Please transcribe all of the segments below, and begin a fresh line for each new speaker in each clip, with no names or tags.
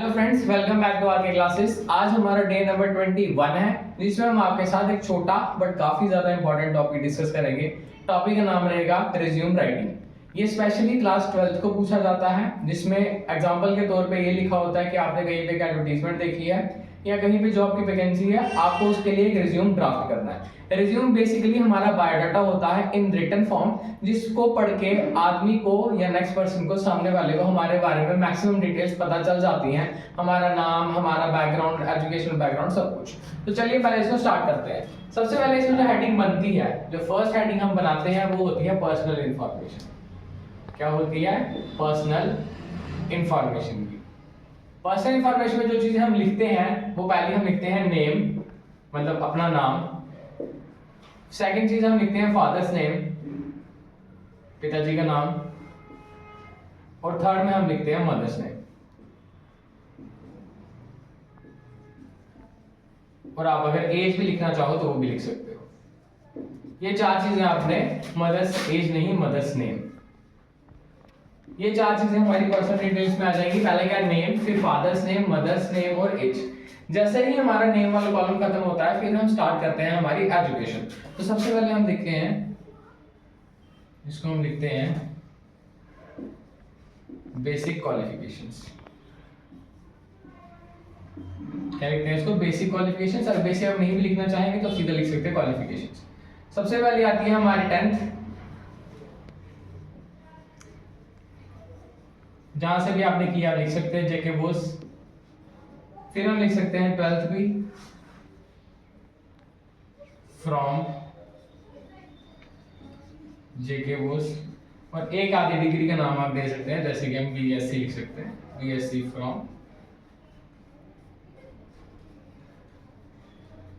Hello friends, welcome back to our classes. आज हमारा day number 21 है, जिसमें हम आपके साथ एक छोटा बट काफी ज्यादा इंपॉर्टेंट टॉपिक डिस्कस करेंगे। टॉपिक का नाम रहेगा रिज्यूम राइटिंग। ये स्पेशली क्लास 12th को पूछा जाता है, जिसमें एग्जांपल के तौर पे ये लिखा होता है कि आपने कहीं पे एक एडवर्टीजमेंट देखी है या कहीं पे जॉब की वैकेंसी है, आपको उसके लिए एक रिज्यूम ड्राफ्ट करना है। रिज्यूम बेसिकली हमारा बायोडाटा होता है इन रिटन फॉर्म, जिसको पढ़ के आदमी को या नेक्स्ट पर्सन को, सामने वाले को हमारे बारे में मैक्सिमम डिटेल्स पता चल जाती हैं। हमारा नाम, हमारा बैकग्राउंड, एजुकेशनल बैकग्राउंड, सब कुछ। तो चलिए पहले इसको स्टार्ट करते हैं। सबसे पहले इसमें जो हेडिंग बनती है, जो फर्स्ट हेडिंग हम बनाते हैं, वो होती है पर्सनल इंफॉर्मेशन। क्या होती है? पर्सनल इंफॉर्मेशन की। पर्सनल इंफॉर्मेशन में जो चीजें हम लिखते हैं, वो पहले हम लिखते हैं नेम, मतलब अपना नाम। सेकंड चीज हम लिखते हैं फादर्स नेम, पिताजी का नाम। और थर्ड में हम लिखते हैं मदर्स नेम। और आप अगर एज भी लिखना चाहो तो वो भी लिख सकते हो। ये चार चीजें आपने, मदर्स एज नहीं, मदर्स नेम, ये चार चीजें हमारी पर्सनल डिटेल्स में आ जाएंगी। पहले क्या? नेम, फिर फादर्स नेम, मदर्स नेम और एज। जैसे ही हमारा नेम वाला कॉलम खत्म होता है, फिर हम स्टार्ट करते हैं हमारी एजुकेशन। तो सबसे पहले हम लिखते हैं, इसको हम लिखते हैं बेसिक क्वालिफिकेशंस। क्या लिखते हैं इसको? Basic qualifications. अगर बेसिक आप नहीं भी लिखना चाहेंगे तो सीधा लिख सकते हैं क्वालिफिकेशंस। सबसे पहले आती है हमारी 10th, जहां से भी आपने किया लिख सकते हैं जेके बोस। फिर हम लिख सकते हैं 12th भी, फ्रॉम जेके बोस। और एक आधी डिग्री का नाम आप दे सकते हैं, जैसे कि हम बीएससी लिख सकते हैं, बीएससी फ्रॉम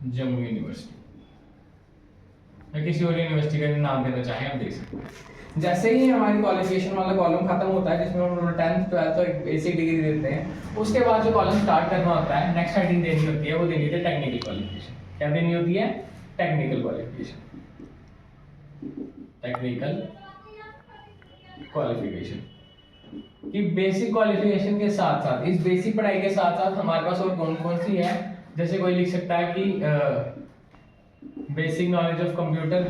जम्मू यूनिवर्सिटी, या किसी और यूनिवर्सिटी का नाम देना चाहें आप दे सकते हैं। जैसे ही हमारी क्वालिफिकेशन वाला कॉलम खत्म होता है, जिसमें हम 10th 12th और एक बेसिक डिग्री देते हैं, उसके बाद जो कॉलम स्टार्ट करना होता है, नेक्स्ट हेडिंग देनी होती है, वो देनी होती है टेक्निकल क्वालिफिकेशन। क्या देनी होती है? Technical qualification. टेक्निकल क्वालिफिकेशन कि बेसिक क्वालिफिकेशन के साथ साथ, इस बेसिक पढ़ाई के साथ साथ हमारे पास और कौन कौन सी है। जैसे कोई लिख सकता है कि basic knowledge of computer,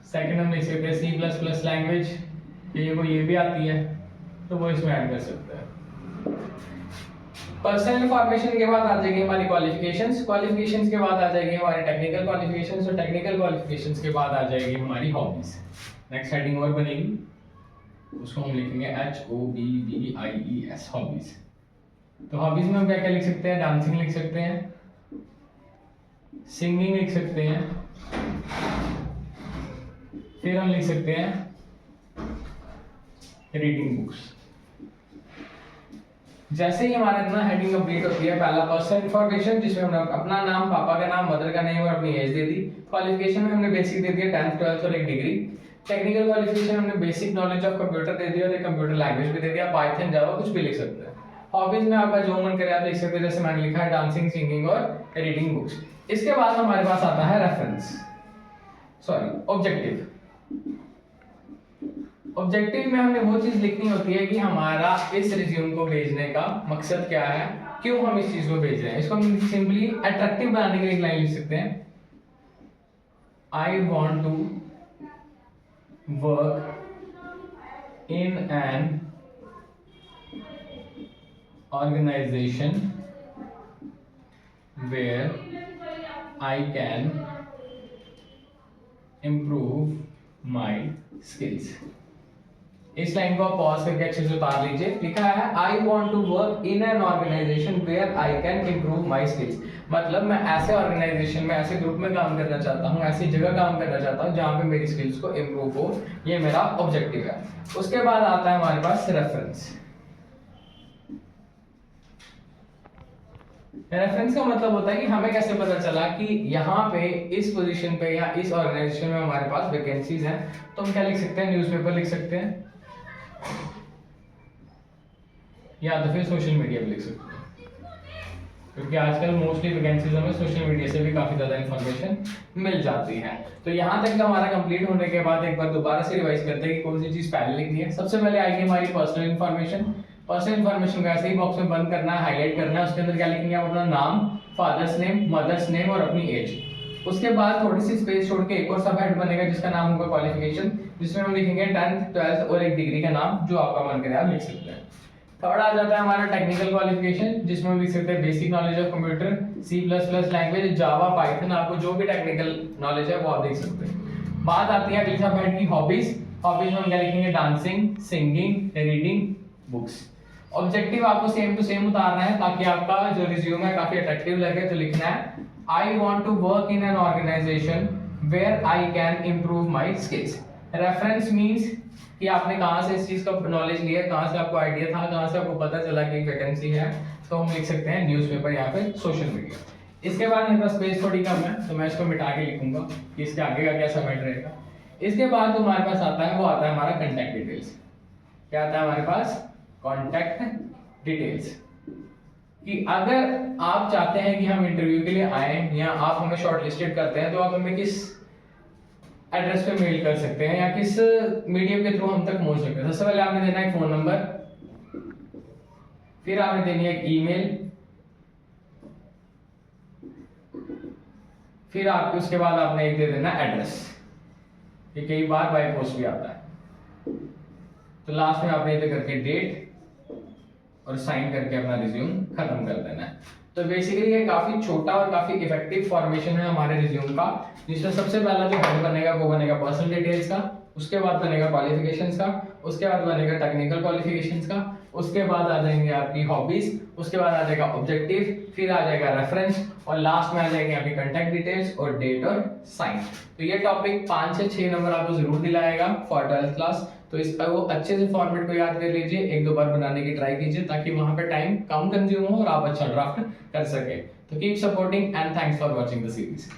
second हम लिख सकते हैं C++ लैंग्वेज, ये भी आती है, तो वो इसमें ऐड कर सकते हैं। पर्सनल इंफॉर्मेशन के बाद आ जाएगी हमारी क्वालिफिकेशंस, क्वालिफिकेशंस के बाद आ जाएगी हमारी टेक्निकल क्वालिफिकेशंस, और टेक्निकल क्वालिफिकेशंस के बाद आ जाएगी हमारी हॉबीज। नेक्स्ट हेडिंग और बनेगी, उसको हम लिखेंगे HOBBIES, हॉबीज। तो हॉबीज में हम क्या क्या लिख सकते हैं? डांसिंग लिख सकते हैं, सिंगिंग लिख सकते हैं, फिर हम लिख सकते हैं रीडिंग बुक्स। जैसे ही हमारा इतना हेडिंग कंप्लीट होती है, पहला पर्सनल इंफॉर्मेशन, जिसमें हमने अपना नाम, पापा का नाम, मदर का नेम और अपनी एज दे दी। क्वालिफिकेशन में हमने बेसिक दे दिया 10th 12th और एक डिग्री। टेक्निकल क्वालिफिकेशन हमने बेसिक नॉलेज ऑफ कंप्यूटर दे दिया और एक कंप्यूटर लैंग्वेज भी दे दिया, पाइथन, जावा, कुछ भी लिख सकते हैं। हॉबीज में आपका जो मन करे आप लिख सकते हैं, जैसे मैंने लिखा है डांसिंग, सिंगिंग और रीडिंग बुक्स। इसके बाद हमारे पास आता है रेफरेंस, सॉरी ऑब्जेक्टिव। ऑब्जेक्टिव में हमने वो चीज लिखनी होती है कि हमारा इस रिज्यूम को भेजने का मकसद क्या है, क्यों हम इस चीज को भेज रहे हैं। इसको हम सिंपली अट्रैक्टिव बनाने के लिए एक लाइन लिख सकते हैं, I want to work in an organisation where I can improve my skills. इस लाइन को आप पॉज करके अच्छे से उतार लीजिए। लिखा है I want to work in an organisation where I can improve my skills. मतलब मैं ऐसे ऑर्गेनाइजेशन में, ऐसे ग्रुप में काम करना चाहता हूँ, ऐसी जगह काम करना चाहता हूँ जहाँ पे मेरी स्किल्स को इम्प्रूव हो। ये मेरा ऑब्जेक्टिव है। उसके बाद आता है हमारे पास रेफरेंस। रेफरेंस का मतलब होता है कि हमें कैसे पता चला कि यहाँ पे इस पोजीशन पे या इस ऑर्गेनाइजेशन में हमारे पास वैकेंसीज हैं। तो हम क्या लिख सकते हैं? न्यूज़पेपर लिख सकते हैं, या तो फिर सोशल मीडिया पे लिख सकते हैं। क्योंकि आजकल मोस्टली वैकेंसीज हमें सोशल मीडिया से भी काफ़ी ज़्यादा इन्फॉर्मेशन मिल जाती है। तो यहाँ तक का हमारा कंप्लीट होने के बाद एक बार दोबारा से रिवाइज करते हैं कि कौन सी चीज़ पहले लिखनी है। सबसे पहले आएगी हमारी पर्सनल इन्फॉर्मेशन। पर्सनल इन्फॉर्मेशन को ऐसे ही बॉक्स में बंद करना है, हाईलाइट करना है। उसके अंदर क्या लिखेंगे आप? अपना नाम, फादर्स नेम, मदर्स नेम और अपनी एज। उसके बाद थोड़ी सी स्पेस छोड़ के एक और सब हेड बनेगा जिसका नाम होगा क्वालिफिकेशन, जिसमें हम लिखेंगे 10th 12th और एक डिग्री का नाम जो आपका मन करे आप लिख सकते हैं। थर्ड आ जाता है हमारा टेक्निकल क्वालिफिकेशन, जिसमें हम लिख सकते हैं basic knowledge of computer, C++ language, Java, Python, आपको जो भी टेक्निकल नॉलेज है वो आप देख सकते हैं। बात आती है अगली सब हेड की हॉबीज। हॉबीज में हम क्या लिखेंगे? Dancing, singing, reading, books. Objective आपको सेम टू सेम उतारना है ताकि आपका जो रिज्यूम है काफी अट्रैक्टिव लगे। तो लिखना है I want to work in an organisation where I can improve my skills. Reference means कि आपने कहाँ से इस चीज का नॉलेज लिया, कहाँ से आपको आइडिया था, कहाँ से आपको पता चला कि वैकेंसी है। तो हम लिख सकते हैं न्यूज़पेपर या फिर सोशल मीडिया। इसके बाद मेरे पास स्पेस थोड़ी कम है तो मैं इसको मिटा के लिखूंगा कि इसके आगे का क्या सबमिट रहेगा। इसके बाद जो हमारे पास आता है वो आता है हमारा कॉन्टैक्ट डिटेल्स। क्या आता है हमारे पास? Contact details. कि अगर आप चाहते हैं कि हम इंटरव्यू के लिए आए या आप हमें शॉर्टलिस्टेड करते हैं तो आप हमें किस एड्रेस पे मेल कर सकते हैं या किस मीडियम के थ्रू हम तक पहुंच सकते हैं। सबसे पहले आपने देना है फोन नंबर, फिर आपने देनी है एक ईमेल, फिर आपके उसके बाद आपने एक दे देना एड्रेस। ये कई बार बाय पोस्ट भी आता है। तो लास्ट में आपने इधर करके डेट और साइन करके अपना रिज्यूम खत्म कर देना है। तो बेसिकली ये काफी छोटा और काफी इफेक्टिव फॉर्मेशन है हमारे रिज्यूम का, जिसमें सबसे पहला जो हेड बनेगा वो बनेगा पर्सनल डिटेल्स का, उसके बाद बनेगा क्वालिफिकेशंस का, उसके बाद बनेगा टेक्निकल क्वालिफिकेशंस का, उसके बाद आ जाएंगे आपकी हॉबीज, उसके बाद आ जाएगा ऑब्जेक्टिव, फिर आ जाएगा रेफरेंस और लास्ट में आ जाएंगे आपकी कांटेक्ट डिटेल्स और डेट और साइन। तो ये टॉपिक 5 से 6 नंबर आपको जरूर दिलाएगा फॉर 12th क्लास। तो इसका वो अच्छे से फॉर्मेट को याद कर लीजिए, एक दो बार बनाने की ट्राई कीजिए ताकि वहां पे टाइम कम कंज्यूम हो और आप अच्छा ड्राफ्ट कर सके। तो keep supporting and thanks for watching the series.